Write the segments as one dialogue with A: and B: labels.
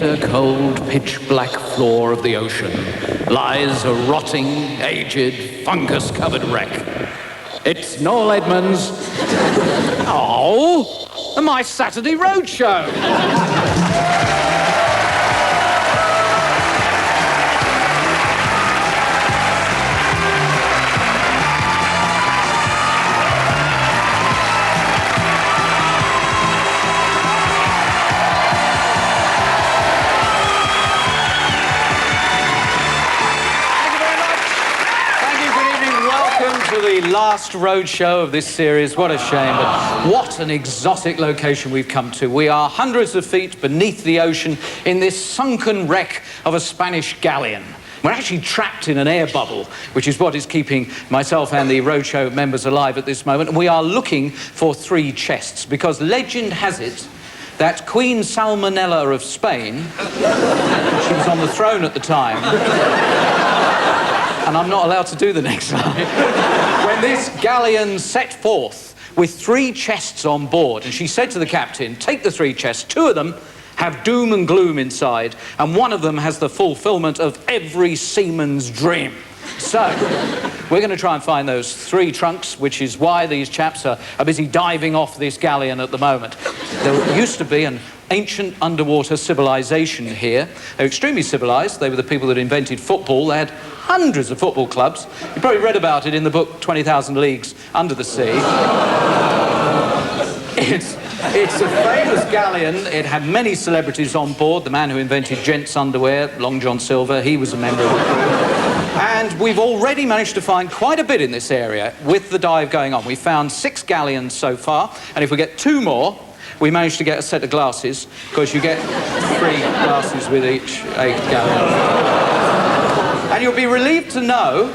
A: bitter, cold, pitch-black floor of the ocean lies a rotting, aged, fungus-covered wreck. It's Noel Edmonds. Oh, and my Saturday Roadshow. To the last roadshow of this series. What a shame, but what an exotic location we've come to. We are hundreds of feet beneath the ocean in this sunken wreck of a Spanish galleon. We're actually trapped in an air bubble, which is what is keeping myself and the roadshow members alive at this moment. And we are looking for 3 chests, because legend has it that Queen Salmonella of Spain, she was on the throne at the time, and I'm not allowed to do the next line. When this galleon set forth with 3 chests on board, and she said to the captain, take the 3 chests, 2 of them have doom and gloom inside, and 1 of them has the fulfillment of every seaman's dream. So, we're going to try and find those 3 trunks, which is why these chaps are busy diving off this galleon at the moment. There used to be an ancient underwater civilization here. They were extremely civilized. They were the people that invented football. They had hundreds of football clubs. You probably read about it in the book 20,000 Leagues Under the Sea. It's a famous galleon. It had many celebrities on board. The man who invented gents' underwear, Long John Silver, he was a member of the crew. And we've already managed to find quite a bit in this area with the dive going on. We've found 6 galleons so far, and if we get 2 more, we managed to get a set of glasses, because you get 3 glasses with each 8 galleons. And you'll be relieved to know,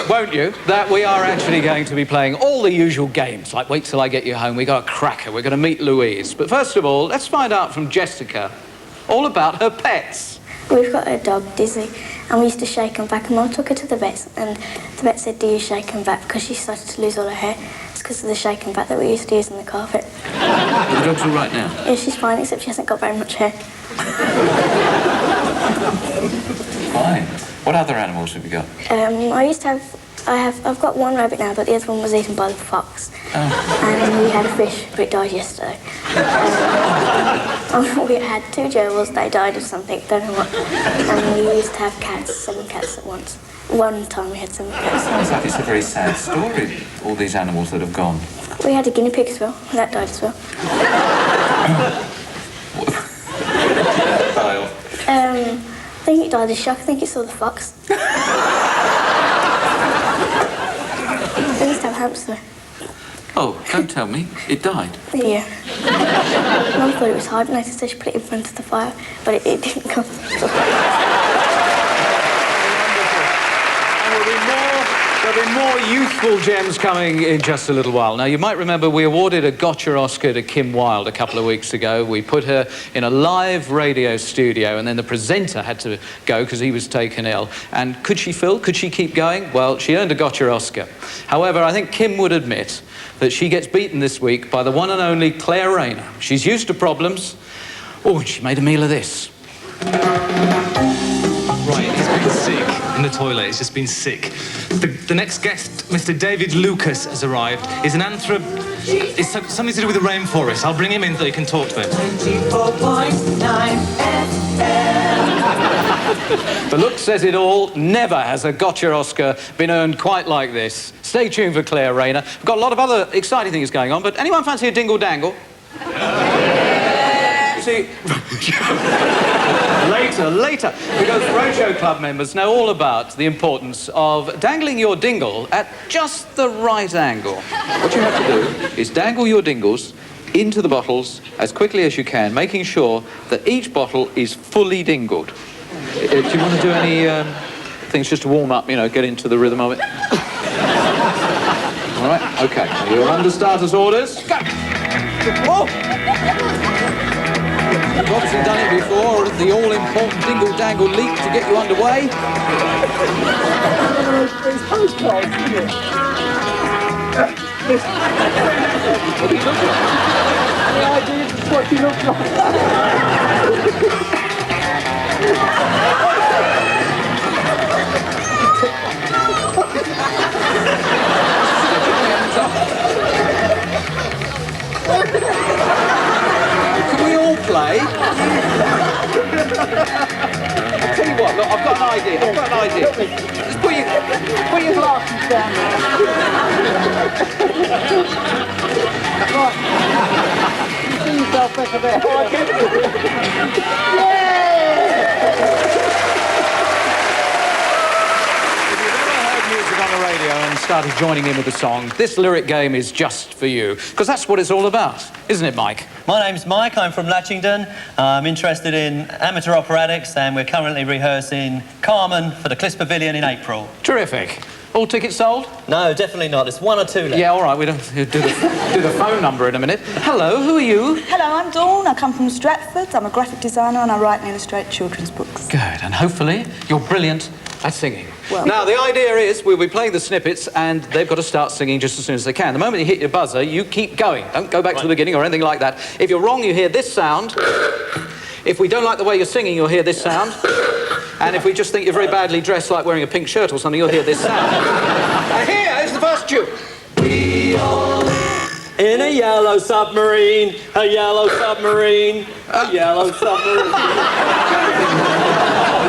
A: won't you, that we are actually going to be playing all the usual games, like wait till I get you home, we got a cracker, we're going to meet Louise. But first of all, let's find out from Jessica all about her pets.
B: We've got a dog, Dizzy, and we used to shake him back, and Mum took her to the vet, and the vet said, do you shake him back? Because she started to lose all her hair. It's because of the shake and back that we used to use on the carpet.
A: The dog's all right now?
B: Yeah, she's fine, except she hasn't got very much hair.
A: Fine. What other animals have you got?
B: I've got 1 rabbit now, but the other one was eaten by the fox. Oh. And we had a fish, but it died yesterday. We had 2 gerbils, they died of something, don't know what. And we used to have cats, 7 cats at once. One time we had 7 cats.
A: Sounds like it's a very sad story, all these animals that have gone.
B: We had a guinea pig as well, and that died as well. I think it died of shock. I think it saw the fox. We used to have a hamster.
A: Oh, don't tell me. It died?
B: Yeah. Mum thought it was hibernating, so she put it in front of the fire, but it didn't come.
A: There'll be more youthful gems coming in just a little while. Now, you might remember we awarded a Gotcha Oscar to Kim Wilde a couple of weeks ago. We put her in a live radio studio, and then the presenter had to go because he was taken ill. And could she, Phil? Could she keep going? Well, she earned a Gotcha Oscar. However, I think Kim would admit that she gets beaten this week by the one and only Claire Rayner. She's used to problems. Oh, and she made a meal of this.
C: Right, he's been sick in the toilet. He's just been sick. The next guest, Mr. David Lucas, has arrived. He's an It's something to do with the rainforest. I'll bring him in so you can talk to him.
D: 24.9 FM.
A: The look says it all. Never has a Gotcha Oscar been earned quite like this. Stay tuned for Claire Rayner. We've got a lot of other exciting things going on, but anyone fancy a dingle dangle? You see... Later, because Roadshow Club members know all about the importance of dangling your dingle at just the right angle. What you have to do is dangle your dingles into the bottles as quickly as you can, making sure that each bottle is fully dingled. Do you want to do any things just to warm up, you know, get into the rhythm of it? All right, OK. You're under starters orders. Go! Whoa! You've obviously done it before, the all-important dingle-dangle leap to get you underway.
D: It's postcards, isn't it?
A: What are you looking at?
D: The idea is what you look like.
A: Can we all play? I'll tell you what, look, I've got an idea. Just put your glasses down there. You see yourself better there. Music on the radio and started joining in with the song. This lyric game is just for you, because that's what it's all about, isn't it, Mike?
E: My name's Mike, I'm from Latchington. I'm interested in amateur operatics and we're currently rehearsing Carmen for the Cliss Pavilion in April.
A: Terrific. All tickets sold?
E: No, definitely not. There's one or two left.
A: Yeah, all right, we'll do the phone number in a minute. Hello, who are you?
F: Hello, I'm Dawn. I come from Stratford. I'm a graphic designer and I write and illustrate children's books.
A: Good, and hopefully you're brilliant at singing.
F: Well,
A: now, the idea is we'll be playing the snippets and they've got to start singing just as soon as they can. The moment you hit your buzzer, you keep going. Don't go back to the beginning or anything like that. If you're wrong, you hear this sound. If we don't like the way you're singing, you'll hear this sound. And if we just think you're very badly dressed, like wearing a pink shirt or something, you'll hear this sound. And here is the first tune.
E: We all in a yellow submarine, a yellow submarine, a yellow submarine.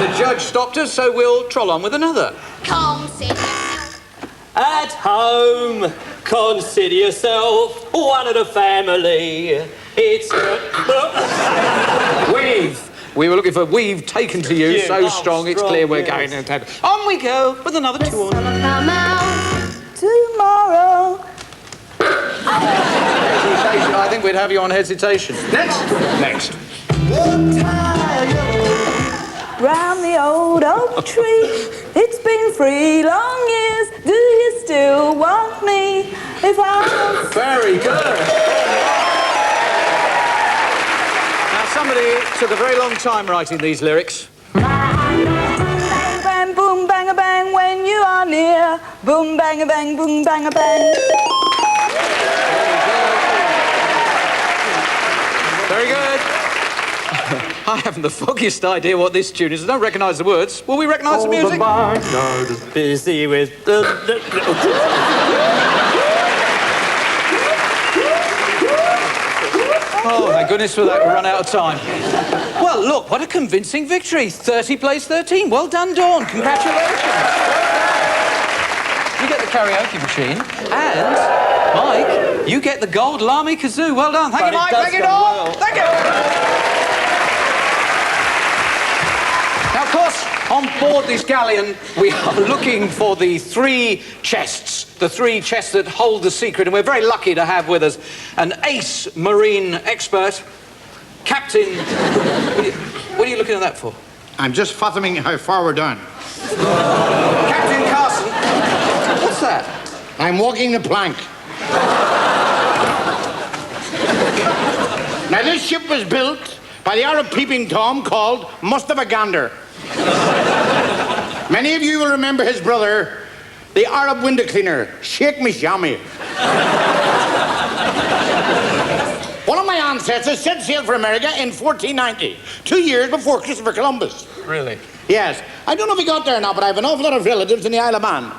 A: The judge stopped us, so we'll troll on with another.
G: Consider
E: At home, consider yourself one of the family. It's
A: We've. We were looking for we've taken to you, so strong it's clear we're
E: yes.
A: going. On we go with another tune.
G: come out.
F: tomorrow.
A: Hesitation. I think we'd have you on hesitation. Next.
F: Round the old oak tree, it's been 3 long years. Do you still want me? If I was...
A: Very good. Now, somebody took a very long time writing these lyrics.
F: Bang, bang, boom, bang, a bang when you are near. Boom, bang, a bang, boom, bang, a bang.
A: Very good. I haven't the foggiest idea what this tune is. I don't recognise the words. Will we recognise the music?
E: The barnyard is busy with
A: Oh, thank goodness for that. We've run out of time. Well, look, what a convincing victory. 30 plays 13. Well done, Dawn. Congratulations. You get the karaoke machine. And, Mike, you get the gold Lamy kazoo. Well done. Thank you, Mike. Thank you, Dawn. Thank you. Now, of course, on board this galleon, we are looking for the 3 chests. The 3 chests that hold the secret, and we're very lucky to have with us an ace marine expert, Captain... What are you looking at that for?
H: I'm just fathoming how far we're down.
A: Captain Carson. What's that?
H: I'm walking the plank. Now, this ship was built by the Arab peeping Tom called Mustafa Gander. Many of you will remember his brother, the Arab window cleaner, Sheikh Mishami. One of my ancestors set sail for America in 1490, 2 years before Christopher Columbus.
A: Really?
H: Yes. I don't know if he got there or not, but I have an awful lot of relatives in the Isle of Man.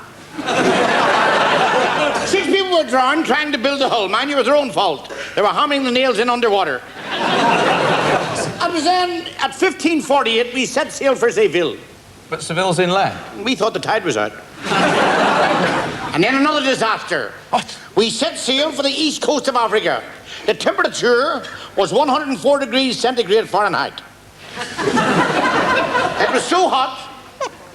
H: 6 people were drowned trying to build the hull. Mind you, it was their own fault. They were hammering the nails in underwater. It was then, at 1548, we set sail for Seville.
A: But Seville's inland.
H: We thought the tide was out. And then another disaster.
A: What?
H: We set sail for the east coast of Africa. The temperature was 104 degrees centigrade Fahrenheit. It was so hot,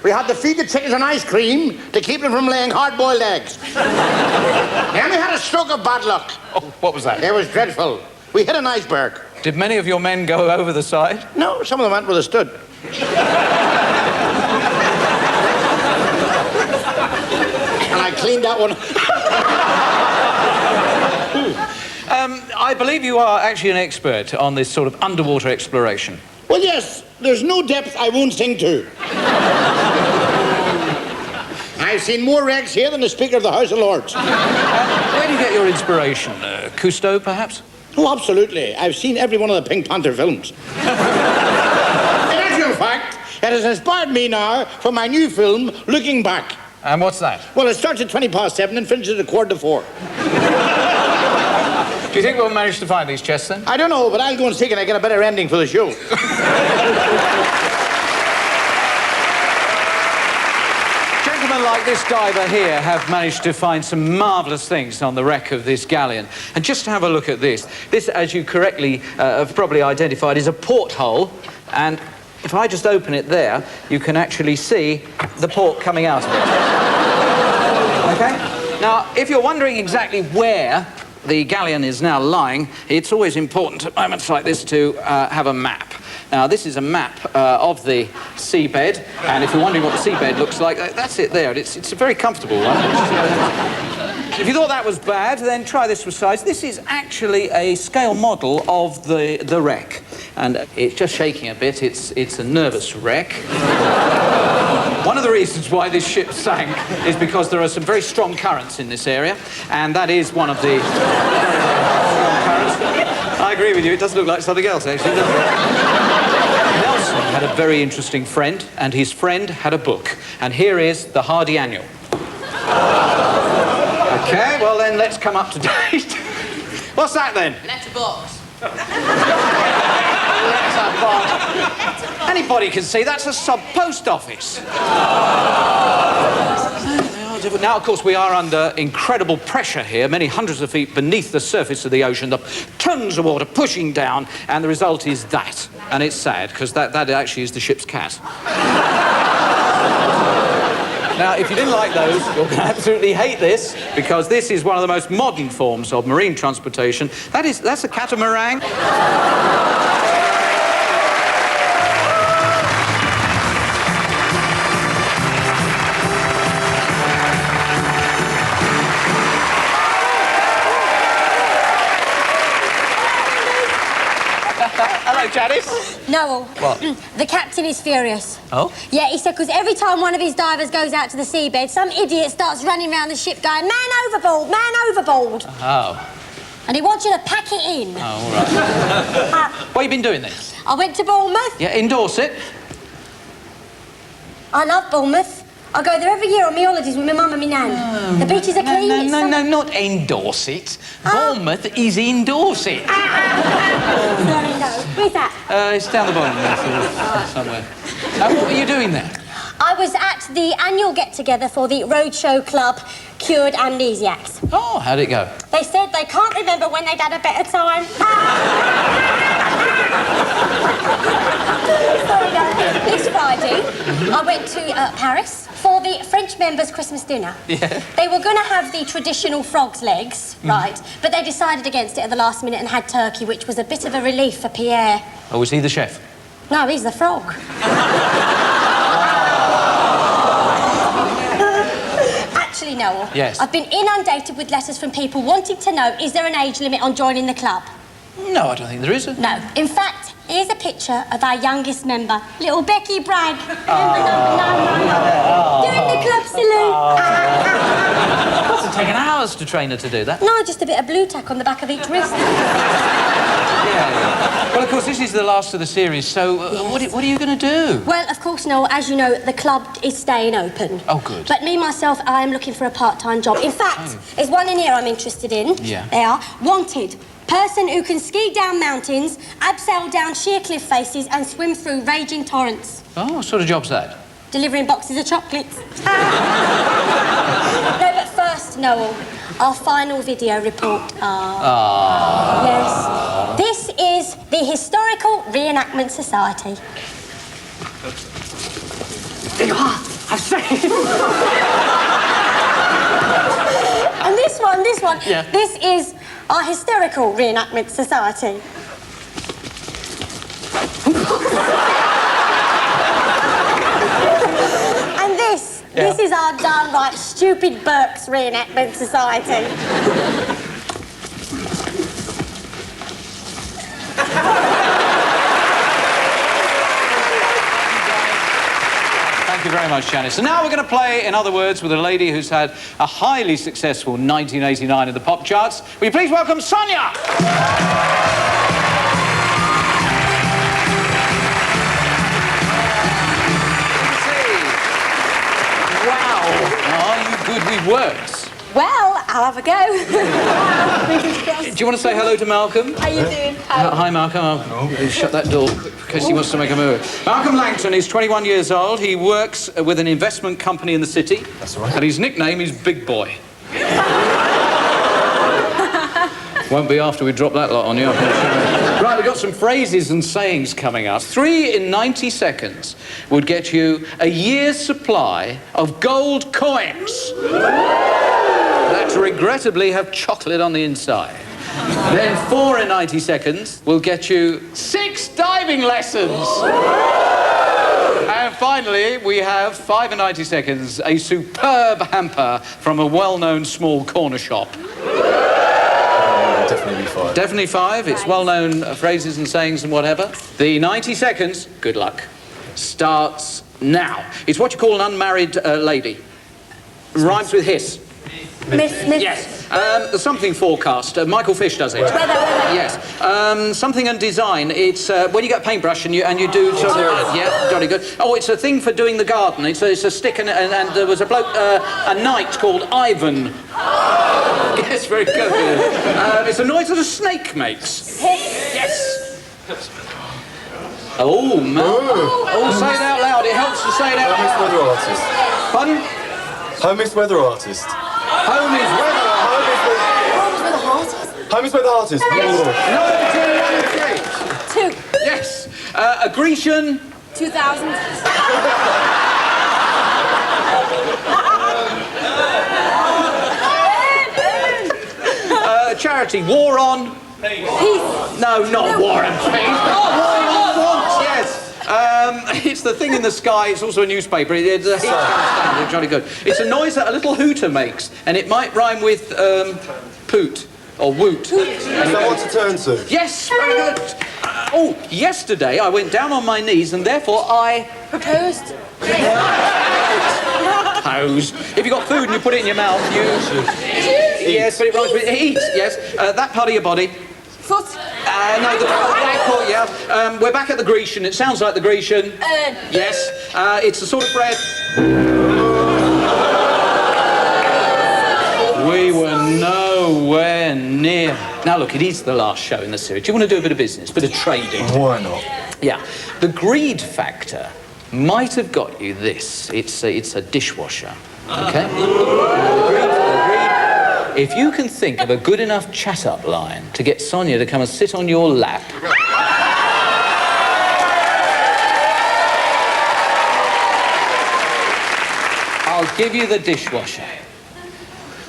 H: we had to feed the chickens an ice cream to keep them from laying hard-boiled eggs. Then we had a stroke of bad luck.
A: Oh, what was that?
H: It was dreadful. We hit an iceberg.
A: Did many of your men go over the side?
H: No, some of them went where they stood. And I cleaned that one.
A: I believe you are actually an expert on this sort of underwater exploration.
H: Well, yes, there's no depth I won't sing to. I've seen more wrecks here than the Speaker of the House of Lords.
A: Where do you get your inspiration? Cousteau, perhaps?
H: Oh, absolutely. I've seen every one of the Pink Panther films. In actual fact, It has inspired me now for my new film, Looking Back.
A: And what's that?
H: Well, it starts at 7:20 and finishes at 4:45.
A: Do you think we'll manage to find these chests, then?
H: I don't know, but I'll go and seek and I get a better ending for the show.
A: Gentlemen like this diver here have managed to find some marvellous things on the wreck of this galleon. And just have a look at this. This, as you correctly have probably identified, is a porthole. And if I just open it there, you can actually see the port coming out of it. OK? Now, if you're wondering exactly where the galleon is now lying, it's always important at moments like this to have a map. Now, this is a map of the seabed, and if you're wondering what the seabed looks like, that's it there. It's a very comfortable one. If you thought that was bad, then try this with size. This is actually a scale model of the wreck, and it's just shaking a bit. It's a nervous wreck. One of the reasons why this ship sank is because there are some very strong currents in this area, and that is one of the very strong currents. I agree with you, it does look like something else, actually, doesn't it? Nelson had a very interesting friend, and his friend had a book. And here is the Hardy Annual. OK, well then, let's come up to date. What's that, then?
G: Letterbox.
A: Anybody can see that's a sub-post office. Now, of course, we are under incredible pressure here, many hundreds of feet beneath the surface of the ocean, the tons of water pushing down, and the result is that. And it's sad, because that actually is the ship's cat. Now, if you didn't like those, you're going to absolutely hate this, because this is one of the most modern forms of marine transportation. That's a catamaran. Hello, Janice.
I: Noel.
A: What?
I: The captain is furious.
A: Oh?
I: Yeah, he said because every time one of his divers goes out to the seabed, some idiot starts running around the ship going, man overboard, man overboard.
A: Oh.
I: And he wants you to pack it in.
A: Oh, all right. What have you been doing then?
I: I went to Bournemouth.
A: Yeah, endorse it.
I: I love Bournemouth. I go there every year on my holidays with my mum and my nan. The beaches are clean.
A: No, not endorse it. Bournemouth is endorse it.
I: Sorry, no. Where's that?
A: It's down the bottom there, somewhere. What were you doing there?
I: I was at the annual get-together for the Roadshow Club Cured Amnesiacs.
A: Oh, how'd it go?
I: They said they can't remember when they'd had a better time. Sorry, no. This Friday, I went to Paris for the French members' Christmas dinner.
A: Yeah.
I: They were going to have the traditional frog's legs, right, but they decided against it at the last minute and had turkey, which was a bit of a relief for Pierre.
A: Oh, was he the chef?
I: No, he's the frog. Actually, Noel,
A: yes.
I: I've been inundated with letters from people wanting to know, is there an age limit on joining the club?
A: No, I don't think there is.
I: No. In fact, here's a picture of our youngest member, little Becky Bragg. Remember number 999? Doing the club salute.
A: It must have taken hours to train her to do that.
I: No, just a bit of blue tack on the back of each wrist.
A: Yeah. Well, of course, this is the last of the series, so what are you going to do?
I: Well, of course, Noel, as you know, the club is staying open.
A: Oh, good.
I: But me, myself, I am looking for a part-time job. In fact, there's one in here I'm interested in.
A: Yeah.
I: They are. Wanted. Person who can ski down mountains, abseil down sheer cliff faces and swim through raging torrents.
A: Oh, what sort of job's that?
I: Delivering boxes of chocolates. No, but first, Noel, our final video report. Yes. This is the Historical Reenactment Society.
A: I've seen
I: And this one,
A: Yeah.
I: this is our Hysterical Reenactment Society. And this is our downright stupid Burke's Reenactment Society.
A: Thank you very much, Janice. And now we're going to play, in other words, with a lady who's had a highly successful 1989 in the pop charts. Will you please welcome Sonia? good we've worked.
I: Well, I'll have a go.
A: Do you want to say hello to Malcolm?
I: How you doing?
A: Hi, Malcolm. I'll shut that door in case he wants to make a move. Malcolm Langton is 21 years old. He works with an investment company in the city.
J: That's all right.
A: And his nickname is Big Boy. Won't be after we drop that lot on you. Right, we've got some phrases and sayings coming up. 3 in 90 seconds would get you a year's supply of gold coins that regrettably have chocolate on the inside. Then 4 in 90 seconds will get you 6 diving lessons. And finally, we have 5 in 90 seconds, a superb hamper from a well-known small corner shop.
J: Definitely 5.
A: Definitely 5. It's well-known phrases and sayings and whatever. The 90 seconds, good luck, starts now. It's what you call an unmarried lady. Rhymes with hiss.
I: Miss.
A: Yes. The something forecast. Michael Fish does it.
I: Weather.
A: Yes. Something and design. It's when you get a paintbrush and you do sort of... Yeah, jolly good. Oh, it's a thing for doing the garden. It's a stick and there was a bloke, a knight called Ivan. Yes, very good. It's a noise that a snake makes. Yes. Oh, man. Oh, say it out loud. It helps to say it out loud.
J: Weather artist.
A: Pardon?
J: Home is weather artist.
A: Home is weather.
J: Home is weather artist.
A: No,
I: 2.
A: yes. A Grecian.
I: 2000.
A: Charity. War on.
I: Peace.
A: No, not War and Peace. War on Want, yes. It's the thing in the sky. It's also a newspaper. It's a heat stand. It's jolly good. It's a noise that a little hooter makes, and it might rhyme with poot or woot.
J: Is that what to turn to?
A: Yes, very good. Oh, yesterday I went down on my knees and therefore I
I: Proposed.
A: pose. If you've got food and you put it in your mouth, you... Yes, but it rhymes with eat, yes. That part of your body.
I: Foot.
A: No, the foot, yeah. We're back at the Grecian. It sounds like the Grecian. Yes. It's the sort of bread... We were nowhere near. Now, look, it is the last show in the series. Do you want to do a bit of business, a bit of trading?
J: Why not?
A: Yeah. The greed factor might have got you this. It's a dishwasher, OK? Agreed. If you can think of a good enough chat-up line to get Sonia to come and sit on your lap... I'll give you the dishwasher.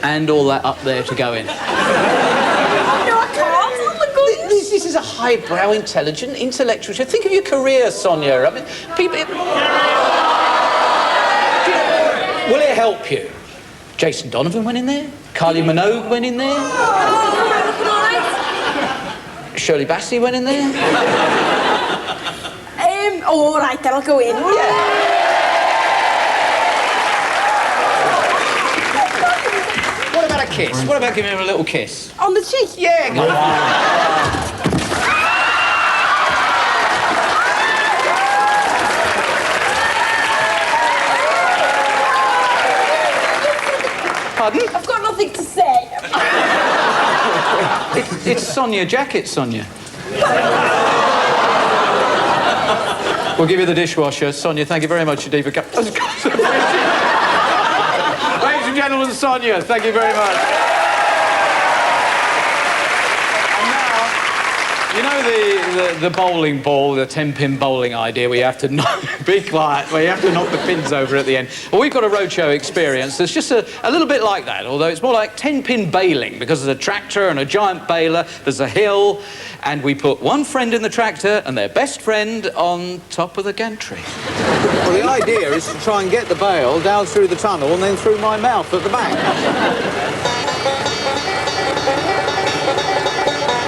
A: And all that up there to go in.
I: No, I can't. Oh, my goodness.
A: This is a highbrow, intelligent, intellectual show. Think of your career, Sonia. I mean, people... Will it help you? Jason Donovan went in there. Kylie Minogue went in there. Shirley Bassey went in there.
I: All right, then I'll go in.
A: Yeah. What about a kiss? What about giving him a little kiss?
I: On the cheek?
A: Yeah, go on. Pardon?
I: I've got nothing to say.
A: It's Sonia Jacket, Sonia. We'll give you the dishwasher. Sonia, thank you very much indeed for coming. Ladies and gentlemen, Sonia, thank you very much. And now, you know the bowling ball, the 10-pin bowling idea where you have to be quiet, where you have to knock the pins over at the end? Well, we've got a Roadshow experience that's just a little bit like that, although it's more like 10-pin bailing, because there's a tractor and a giant baler, there's a hill, and we put one friend in the tractor and their best friend on top of the gantry. Well, the idea is to try and get the bale down through the tunnel and then through my mouth at the back.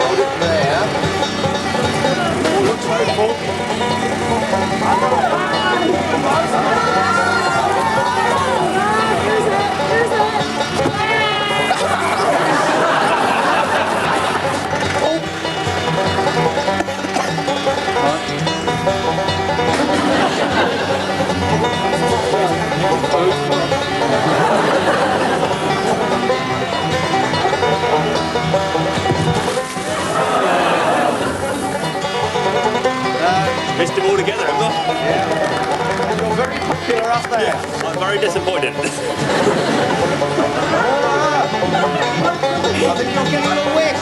A: Hold it there. Oh, looks hopeful.
K: them all together, haven't I?
H: You're very popular up there.
K: I'm very disappointed.
H: I think you're getting a wish.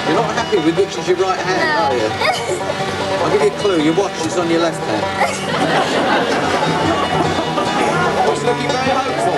A: You're not happy with which is your right hand, are you? I'll give you a clue. Your watch is on your left hand. What's looking very hopeful?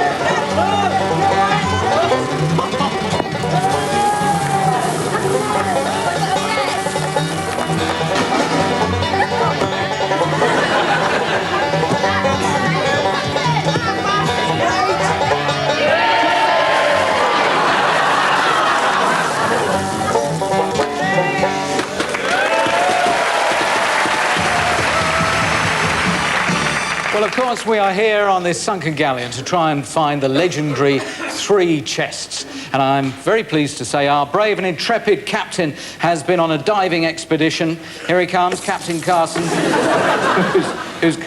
A: Well, of course, we are here on this sunken galleon to try and find the legendary 3 chests. And I'm very pleased to say our brave and intrepid captain has been on a diving expedition. Here he comes, Captain Carson, who's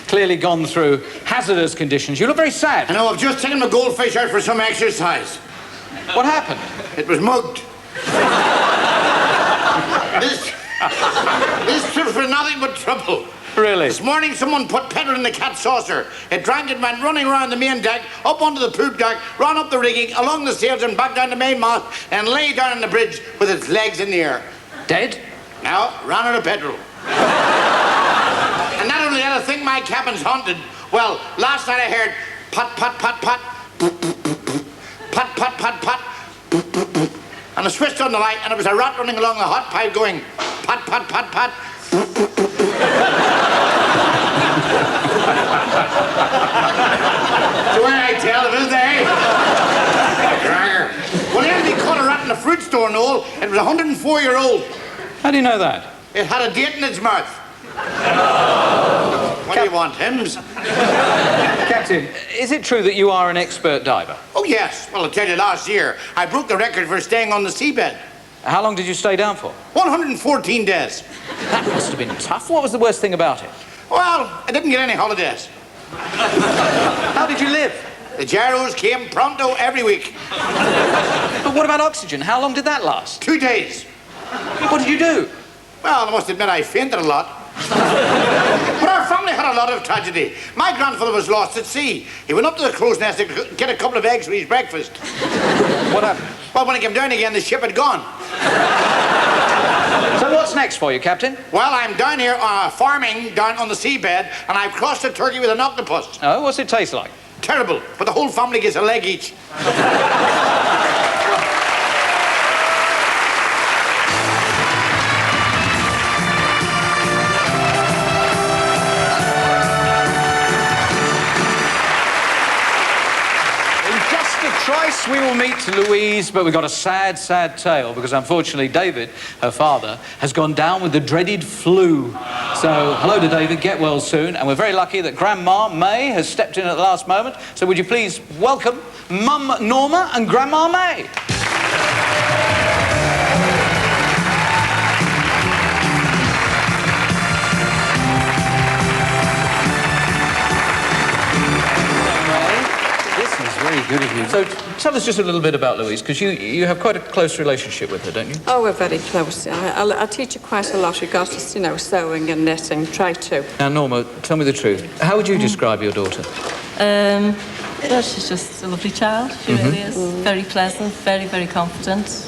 A: clearly gone through hazardous conditions. You look very sad.
H: I know, I've just taken my goldfish out for some exercise.
A: What happened?
H: It was mugged. This trip was nothing but trouble.
A: Really?
H: This morning, someone put petrol in the cat saucer. It drank it, went running around the main deck, up onto the poop deck, ran up the rigging, along the sails, and back down the main mast, and lay down on the bridge with its legs in the air.
A: Dead?
H: Now, ran out of petrol. And not only that, I think my cabin's haunted. Well, last night I heard pat, pat, pat, pat, pat, pat, pat, pat, and I switched on the light, and it was a rat running along the hot pipe going pat, pat, pat, pat. Swear I tell him, isn't it? Well, he caught a rat in a fruit store, Noel. It was a 104-year-old.
A: How do you know that?
H: It had a date in its mouth. What do you want, hymns?
A: Captain, is it true that you are an expert diver?
H: Oh, yes. Well, I'll tell you, last year, I broke the record for staying on the seabed.
A: How long did you stay down for?
H: 114 days.
A: That must have been tough. What was the worst thing about it?
H: Well, I didn't get any holidays.
A: How did you live?
H: The gyros came pronto every week.
A: But what about oxygen? How long did that last?
H: 2 days.
A: What did you do?
H: Well, I must admit I fainted a lot. But our family had a lot of tragedy. My grandfather was lost at sea. He went up to the crow's nest to get a couple of eggs for his breakfast.
A: What happened?
H: Well, when he came down again, the ship had gone.
A: So what's next for you, Captain?
H: Well, I'm down here farming down on the seabed, and I've crossed a turkey with an octopus.
A: Oh, what's it taste like?
H: Terrible, but the whole family gets a leg each.
A: Twice we will meet Louise, but we've got a sad, sad tale because unfortunately David, her father, has gone down with the dreaded flu. So hello to David, get well soon, and we're very lucky that Grandma May has stepped in at the last moment. So would you please welcome Mum Norma and Grandma May. Very good of you. So tell us just a little bit about Louise, because you have quite a close relationship with her, don't you?
L: Oh, we're very close. I teach her quite a lot regardless, you know, sewing and knitting, try to.
A: Now, Norma, tell me the truth. How would you describe your daughter?
M: Well, she's just a lovely child. She really is. Very pleasant, very, very confident.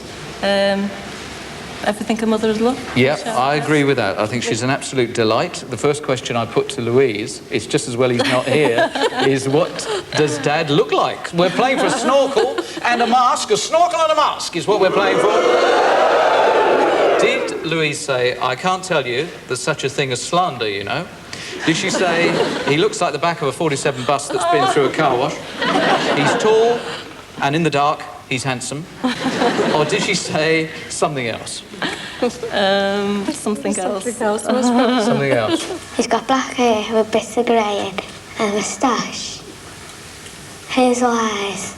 M: Everything a mother would love.
A: Yeah, I agree with that. I think she's an absolute delight. The first question I put to Louise, it's just as well he's not here, is what does Dad look like? We're playing for a snorkel and a mask. A snorkel and a mask is what we're playing for. Did Louise say, I can't tell you there's such a thing as slander, you know? Did she say, he looks like the back of a 47 bus that's been through a car wash? He's tall and in the dark, he's handsome. Or did she say something else?
M: Something else.
A: Something else.
B: He's got black hair with bits of grey in and a moustache. Hazel eyes.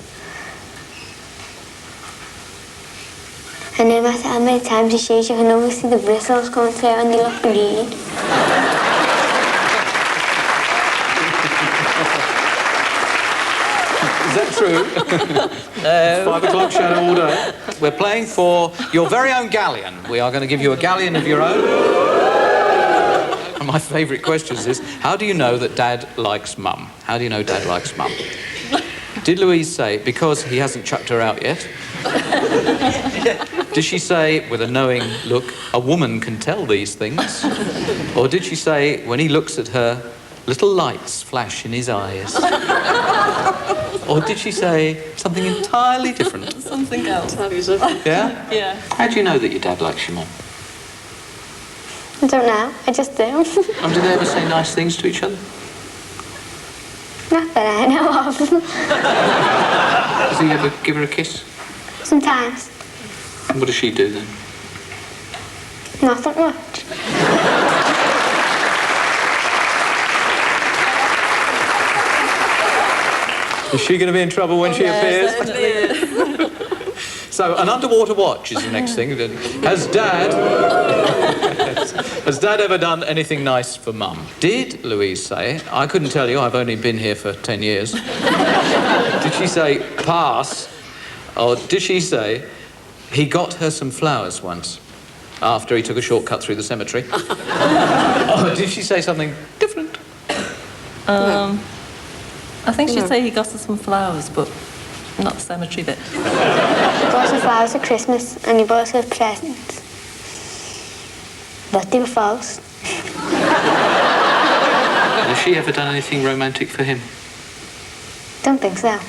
B: And no matter how many times he shaves, you can always see the bristles coming through and they look green.
A: Is that true? 5 o'clock shadow all day. We're playing for your very own galleon. We are going to give you a galleon of your own. One of my favourite questions is, how do you know that Dad likes Mum? How do you know Dad likes Mum? Did Louise say, because he hasn't chucked her out yet? Did she say, with a knowing look, a woman can tell these things? Or did she say, when he looks at her, little lights flash in his eyes? Or did she say something entirely different?
M: Something else.
A: Yeah?
M: Yeah.
A: How do you know that your dad likes your mum?
B: I don't know. I just do.
A: And do they ever say nice things to each other?
B: Not that I know of.
A: Does he ever give her a kiss?
B: Sometimes.
A: And what does she do then?
B: Nothing much.
A: Is she going to be in trouble when she appears?
M: Definitely.
A: So, an underwater watch is the next thing. Has Dad ever done anything nice for Mum? Did Louise say, I couldn't tell you, I've only been here for 10 years. Did she say, pass? Or did she say, he got her some flowers once, after he took a shortcut through the cemetery? Or did she say something different?
M: I think she'd say he got her some flowers, but not the cemetery bit.
B: He bought some flowers at Christmas and he bought us presents. But they were false.
A: Has she ever done anything romantic for him?
B: Don't think so.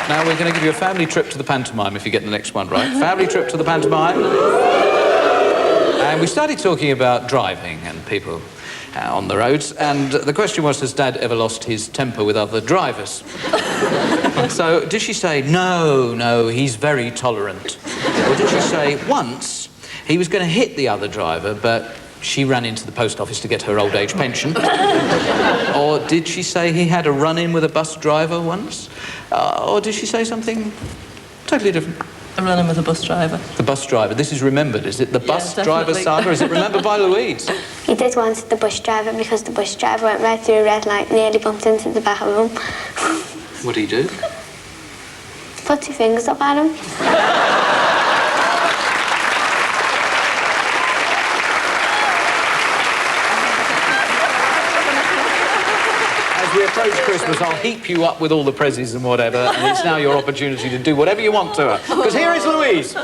A: Now we're going to give you a family trip to the pantomime if you get the next one right. Family trip to the pantomime. And we started talking about driving and people on the roads, and the question was, has Dad ever lost his temper with other drivers? So did she say, no, he's very tolerant? Or did she say, once he was going to hit the other driver, but she ran into the post office to get her old age pension? Or did she say he had a run-in with a bus driver once? Or did she say something totally different?
M: A run-in with a bus driver.
A: The bus driver. This is remembered. Is it the bus driver saga? Is it remembered by Louise?
B: He did once the bus driver because the bus driver went right through a red light, nearly bumped into the back of him.
A: What did he do?
B: Put 2 fingers up at him.
A: As we approach Christmas, I'll heap you up with all the prezzies and whatever, and it's now your opportunity to do whatever you want to her. Because here is Louise.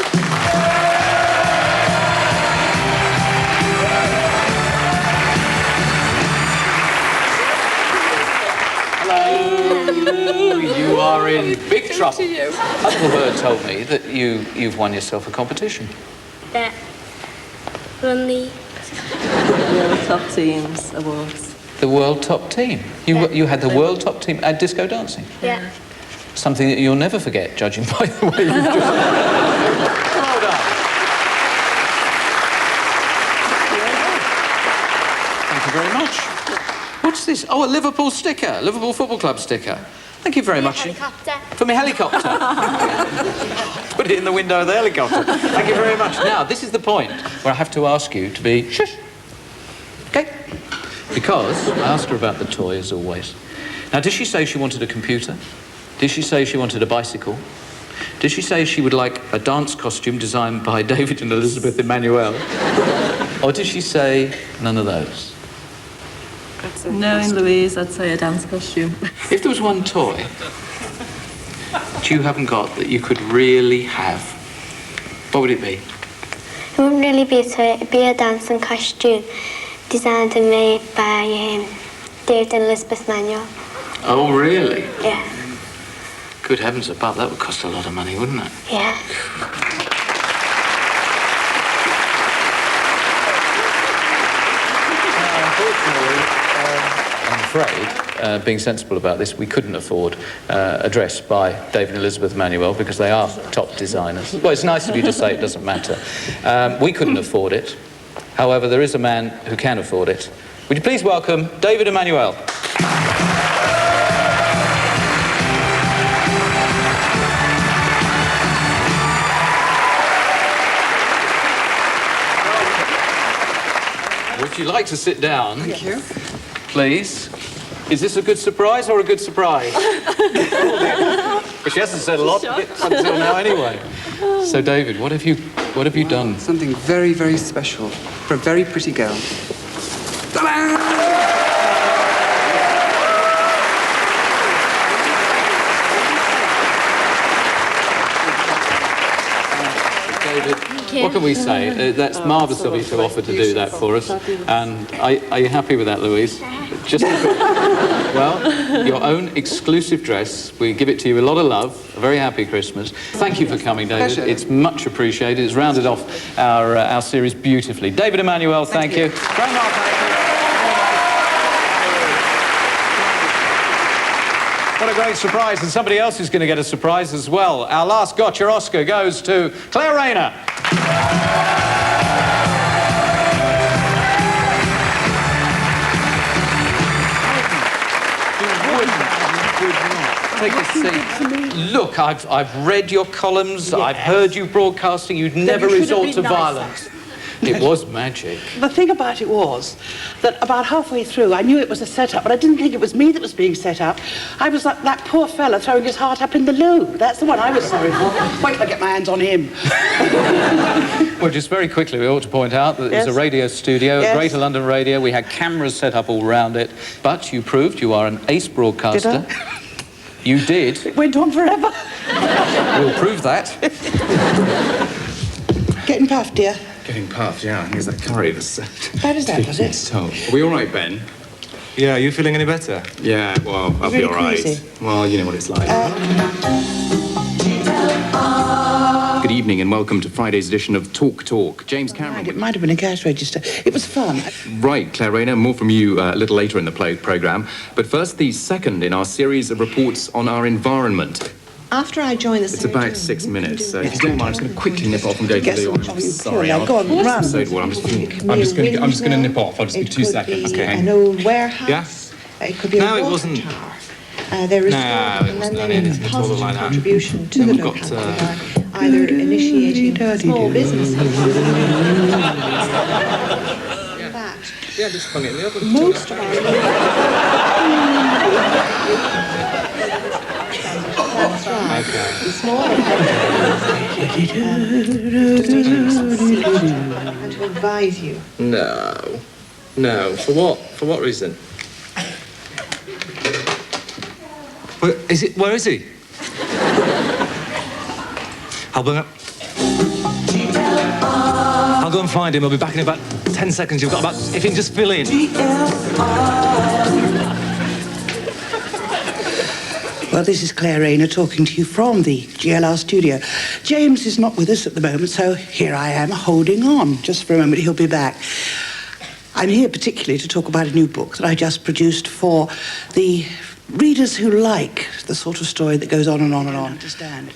A: Hello. You are in big trouble. Uncle Bird told me that you've won yourself a competition.
B: Yeah. Run the
M: World Top Teams Awards.
A: The World Top Team. You had the World Top Team at disco dancing.
B: Yeah.
A: Something that you'll never forget, judging by the way you've just... Well done. Thank you very much. What's this? Oh, a Liverpool sticker. Liverpool Football Club sticker. Thank you very much.
B: Helicopter.
A: For my helicopter. Put it in the window of the helicopter. Thank you very much. Now, this is the point where I have to ask you to be shush. Okay? Because I asked her about the toy, as always. Now, did she say she wanted a computer? Did she say she wanted a bicycle? Did she say she would like a dance costume designed by David and Elizabeth Emmanuel? Or did she say none of those?
M: Knowing Louise, I'd say a dance costume.
A: If there was one toy that you haven't got that you could really have, what would it be?
B: It wouldn't really be a toy, it'd be a dancing costume designed and made by David and Elizabeth Manuel.
A: Oh, really?
B: Yeah.
A: Good heavens above, that would cost a lot of money, wouldn't it?
B: Yeah.
A: Unfortunately, I'm afraid, being sensible about this, we couldn't afford a dress by David and Elizabeth Manuel because they are top designers. Well, it's nice of you to say it doesn't matter. We couldn't afford it. However, there is a man who can afford it. Would you please welcome David Emmanuel? Would you like to sit down?
L: Thank you.
A: please. Is this a good surprise or a good surprise? But she hasn't said a lot until now anyway. So, David, what have you done?
N: Something very, very special for a very pretty girl. Ta-da!
A: What can we say? That's marvellous of you to offer to do that for us. And are you happy with that, Louise? Just well, your own exclusive dress. We give it to you with a lot of love. A very happy Christmas. Thank you for coming, David.
N: Pleasure.
A: It's much appreciated. It's rounded off our series beautifully. David Emmanuel, thank you. Grandma, thank you. What a great surprise, and somebody else is going to get a surprise as well. Our last Gotcha Oscar goes to Claire Rayner. Take a seat. Look, I've read your columns, yes. I've heard you broadcasting, you'd never resort to violence. It was magic.
O: The thing about it was that about halfway through, I knew it was a setup, but I didn't think it was me that was being set up. I was like that poor fella throwing his heart up in the loo. That's the one I was sorry for. Wait till I get my hands on him.
A: Well, just very quickly, we ought to point out that it was a radio studio, Greater London Radio. We had cameras set up all around it. But you proved you are an ace broadcaster.
O: Did I?
A: You did.
O: It went on forever.
A: We'll prove that.
O: Getting puffed, dear.
P: Getting puffed, yeah. Here's that curry that's...
O: Bad as that, was it?
P: So, are we all right, Ben?
C: Yeah, are you feeling any better?
P: Yeah, well, I'll be all right.
O: Crazy.
P: Well, you know what it's like. Good evening and welcome to Friday's edition of Talk Talk. James Cameron.
O: Right, it might have been a cash register. It was fun.
P: Right, Claire Rayner, more from you a little later in the programme. But first, the second in our series of reports on our environment.
Q: After I joined the...
P: It's about 6 minutes, so if you don't mind, I'm just going to quickly nip off and go to the... I'm sorry,
O: go on, run.
P: So I'm just going to nip off. I'll just be 2 seconds, okay?
O: An old warehouse.
P: Yeah?
O: It could be a water
C: wasn't...
O: tower. There is and then there is a positive contribution to the locality by either initiating small businesses.
C: Yeah, just hung it in the oven.
O: Most of our... That's right.
C: Okay.
O: Small and to advise you.
C: No. For what? For what reason? Where is he? I'll go and find him. I'll be back in about 10 seconds. You've got about... If you can just fill in.
O: Well, this is Claire Rayner talking to you from the GLR studio. James is not with us at the moment, so here I am holding on. Just for a moment, he'll be back. I'm here particularly to talk about a new book that I just produced for the readers who like the sort of story that goes on and on and on. Understand?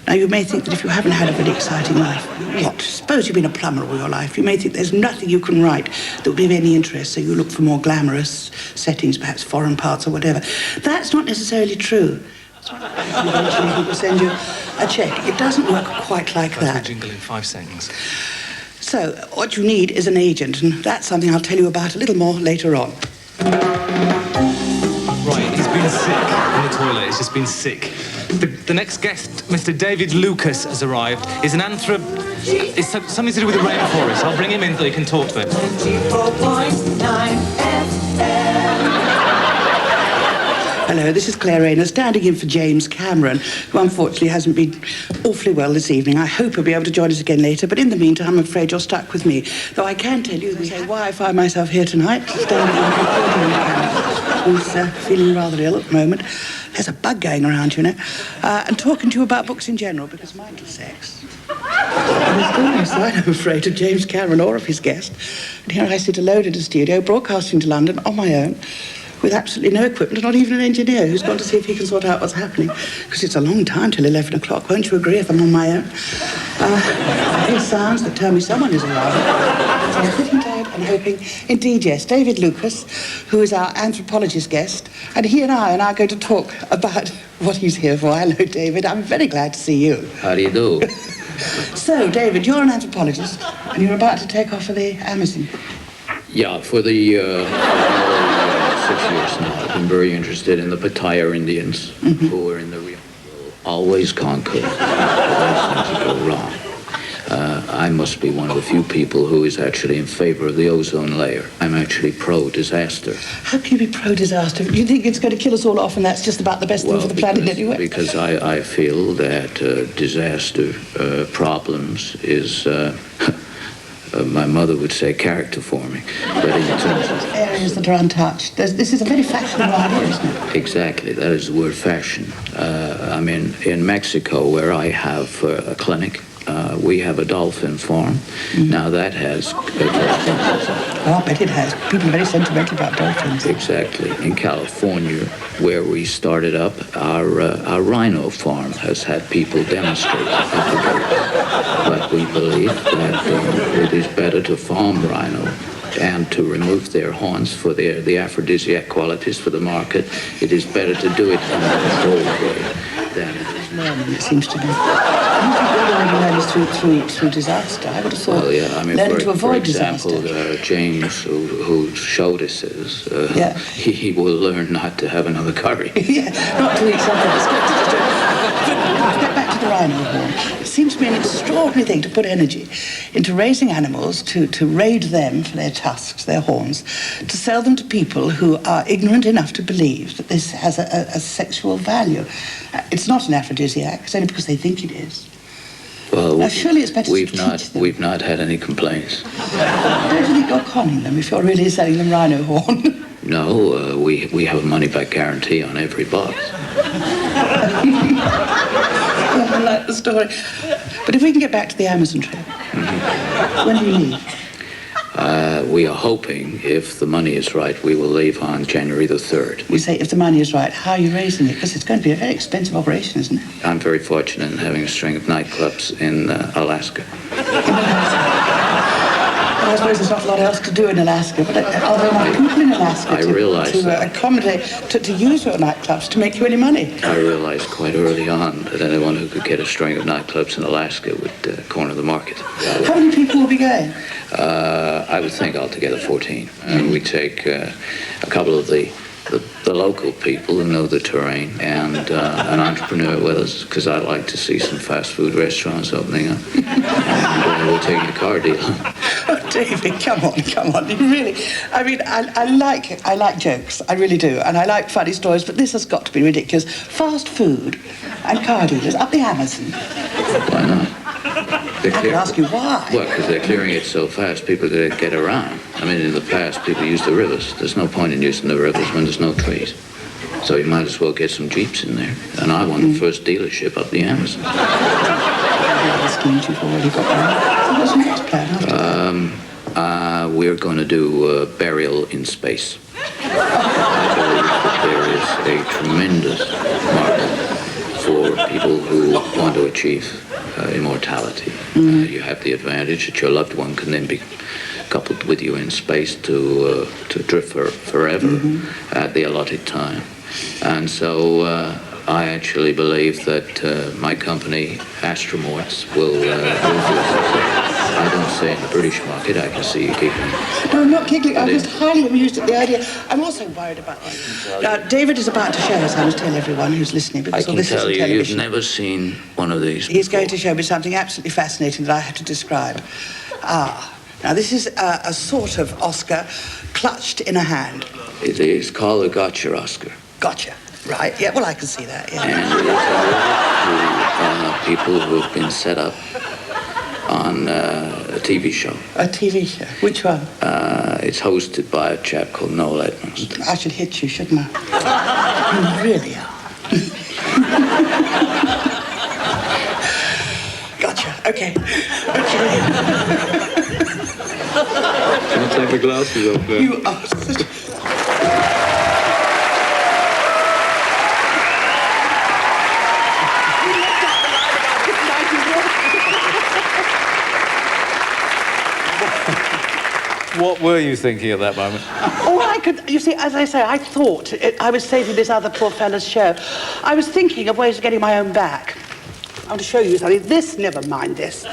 O: Now, you may think that if you haven't had a very exciting life, what? Suppose you've been a plumber all your life. You may think there's nothing you can write that would be of any interest, so you look for more glamorous settings, perhaps foreign parts or whatever. That's not necessarily true. Eventually people send you a check. It doesn't work quite like that.
C: Jingle in 5 seconds.
O: So, what you need is an agent, and that's something I'll tell you about a little more later on.
C: Right, he's been sick in the toilet. He's just been sick. The next guest, Mr. David Lucas, has arrived. He's an It's something to do with the rainforest. I'll bring him in so you can talk to him.
D: 24.9
O: Hello, this is Claire Rayner, standing in for James Cameron, who unfortunately hasn't been awfully well this evening. I hope he'll be able to join us again later, but in the meantime, I'm afraid you're stuck with me. Though I can tell you why I find myself here tonight, standing in for James Cameron, who's feeling rather ill at the moment. There's a bug going around, you know, and talking to you about books in general, because mindful sex. There's still no sign, I'm afraid, of James Cameron or of his guest. And here I sit alone in a studio, broadcasting to London on my own, with absolutely no equipment, not even an engineer who's gone to see if he can sort out what's happening. Because it's a long time till 11 o'clock. Won't you agree if I'm on my own? I hear sounds that tell me someone is arriving. So I'm sitting tight and hoping. Indeed, yes, David Lucas, who is our anthropologist guest, and he and I are now going to talk about what he's here for. Hello, David. I'm very glad to see you.
R: How do you do?
O: So, David, you're an anthropologist, and you're about to take off for the Amazon.
R: Yeah, for the...
Q: 6 years now. I've been very interested in the Pattaya Indians, who are in the real world, always conquer. Always things go wrong. I must be one of the few people who is actually in favor of the ozone layer. I'm actually pro-disaster.
O: How can you be pro-disaster? You think it's going to kill us all off and that's just about the best thing for the planet anyway?
Q: Because I feel that disaster problems is, my mother would say, character forming. But in terms of
O: areas that are untouched. This is a very fashionable idea, isn't it?
Q: Exactly, that is the word fashion. I mean, in Mexico, where I have a clinic, we have a dolphin farm. Now that has...
O: I bet it has. People are very sentimental about dolphins.
Q: Exactly. In California, where we started up, our rhino farm has had people demonstrate. But we believe that it is better to farm rhino and to remove their horns for the aphrodisiac qualities for the market. It is better to do it in a controlled way than
O: learning, it seems to be. I don't think all the learning is through disaster. I would have thought learning to avoid disaster.
Q: For example, James, who showed us this, he will learn not to have another curry.
O: Not to eat something disgusting. But get back to the rhino horn. It seems to me an extraordinary thing to put energy into raising animals, to raid them for their tusks, their horns, to sell them to people who are ignorant enough to believe that this has a sexual value. It's not an aphrodisiac, it's only because they think it is.
Q: Well,
O: now, surely it's better to teach them.
Q: We've not had any complaints.
O: Don't you think you're conning them if you're really selling them rhino horn?
Q: No, we have a money-back guarantee on every box.
O: I like the story. But if we can get back to the Amazon trip, when do you leave?
Q: We are hoping, if the money is right, we will leave on January the 3rd.
O: You say if the money is right, how are you raising it? Because it's going to be a very expensive operation, isn't it?
Q: I'm very fortunate in having a string of nightclubs in Alaska.
O: I suppose there's not a lot else to do in Alaska, but are there enough people in Alaska to accommodate, to use your nightclubs to make you any money?
Q: I realized quite early on that anyone who could get a string of nightclubs in Alaska would corner the market.
O: How many people will be going?
Q: I would think altogether 14. We take a couple of the local people who know the terrain and an entrepreneur with us, because I like to see some fast food restaurants opening up. And we're taking a car deal.
O: Oh, David, come on. You really, I mean, I like jokes, I really do, and I like funny stories, but this has got to be ridiculous. Fast food and car dealers up the Amazon.
Q: Why not? I
O: can ask you why.
Q: Well, because they're clearing it so fast, people get around. I mean, in the past, people used the rivers. There's no point in using the rivers when there's no trees. So you might as well get some Jeeps in there. And I want the first dealership up the Amazon.
O: You've already got what's your next plan?
Q: We're going to do burial in space. I believe that there is a tremendous market for people who want to achieve immortality. You have the advantage that your loved one can then be coupled with you in space to drift forever at the allotted time. And so I actually believe that my company, Astromorts, will do success. I don't say in the British market, I can see you giggling.
O: No, I'm not giggling. I'm just highly amused at the idea. I'm also worried about that. Now, David is about to show us. I must tell everyone who's listening, because
Q: I can tell you, you've never seen one of these.
O: He's going to show me something absolutely fascinating that I have to describe. Now this is a sort of Oscar clutched in a hand.
Q: It is called a gotcha Oscar.
O: Gotcha. Right, yeah, well, I can see that, yeah.
Q: And it is people who have been set up on a TV show.
O: A TV show? Which one?
Q: It's hosted by a chap called Noel Edmonds.
O: I should hit you, shouldn't I? You really are. Gotcha, okay.
K: Can I take my glasses off there?
O: You are such a...
A: What were you thinking at that moment?
O: All I could, you see, as I say, I thought I was saving this other poor fella's show. I was thinking of ways of getting my own back. I want to show you something. This, never mind this.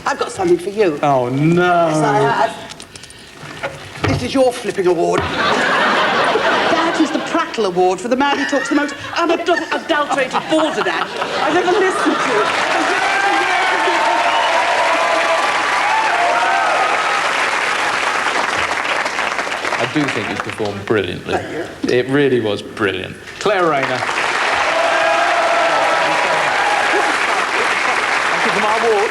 O: I've got something for you.
A: Oh, no.
O: Yes, I have. This is your flipping award. Dad, Prattle Award for the man who talks the most unadulterated balderdash I've ever listened to.
A: I do think you performed brilliantly. It really was brilliant. Claire Rayner. Thank you for my award.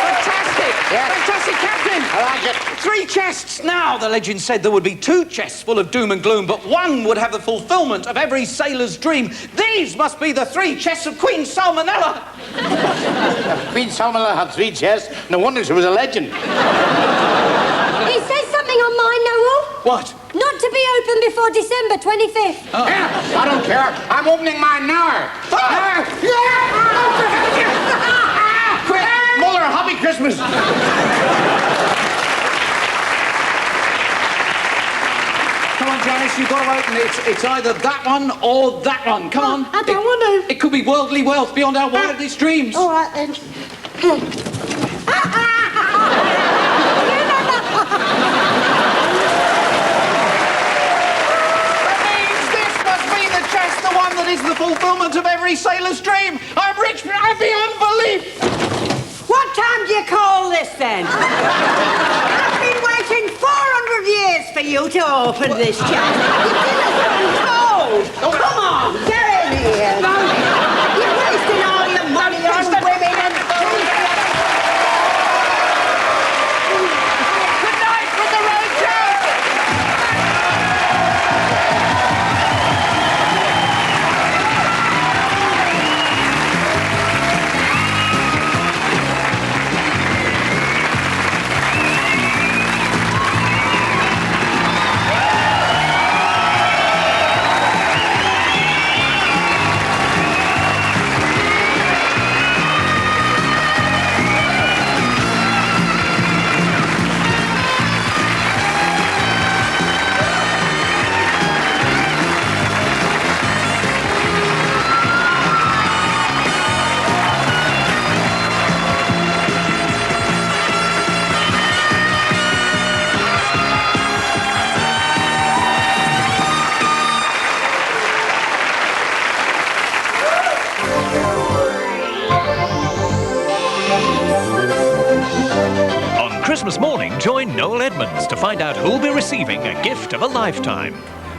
A: Fantastic!
H: Yes.
A: Fantastic, Captain!
H: I like it.
A: 3 chests! Now, the legend said there would be 2 chests full of doom and gloom, but one would have the fulfilment of every sailor's dream. These must be the 3 chests of Queen Salmonella!
H: Queen Salmonella had 3 chests. No wonder she was a legend.
I: It says something on mine, Noel.
A: What?
I: Not to be open before December 25th.
H: Oh. Yeah, I don't care. I'm opening mine now. Quick, Muller, happy Christmas.
A: Come on, Janice, you've got to open it. It's either that one or that one. Come on.
I: I don't want to.
A: It could be worldly wealth beyond our wildest dreams.
I: All right, then.
A: The one that is the fulfilment of every sailor's dream. I'm rich beyond belief.
R: What time do you call this, then? I've been waiting 400 years for you to open this chest. You're cold. Come on, get in here. You're wasting all your money on women and
A: Good night from the Roadshow.
S: Christmas morning, join Noel Edmonds to find out who'll be receiving a gift of a lifetime.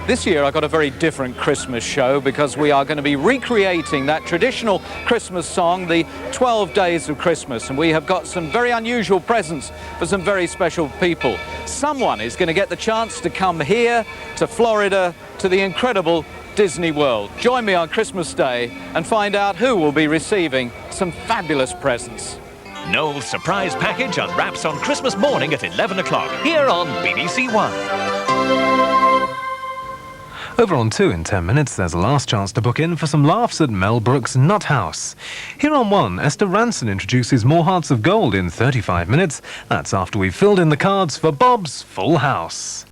A: This year I got a very different Christmas show because we are going to be recreating that traditional Christmas song, the 12 Days of Christmas, and we have got some very unusual presents for some very special people. Someone is going to get the chance to come here to Florida to the incredible Disney World. Join me on Christmas Day and find out who will be receiving some fabulous presents.
S: Noel's surprise package unwraps on Christmas morning at 11 o'clock, here on BBC One.
C: Over on 2 in 10 minutes, there's a last chance to book in for some laughs at Mel Brooks' Nut House. Here on 1, Esther Ranson introduces More Hearts of Gold in 35 minutes. That's after we've filled in the cards for Bob's Full House.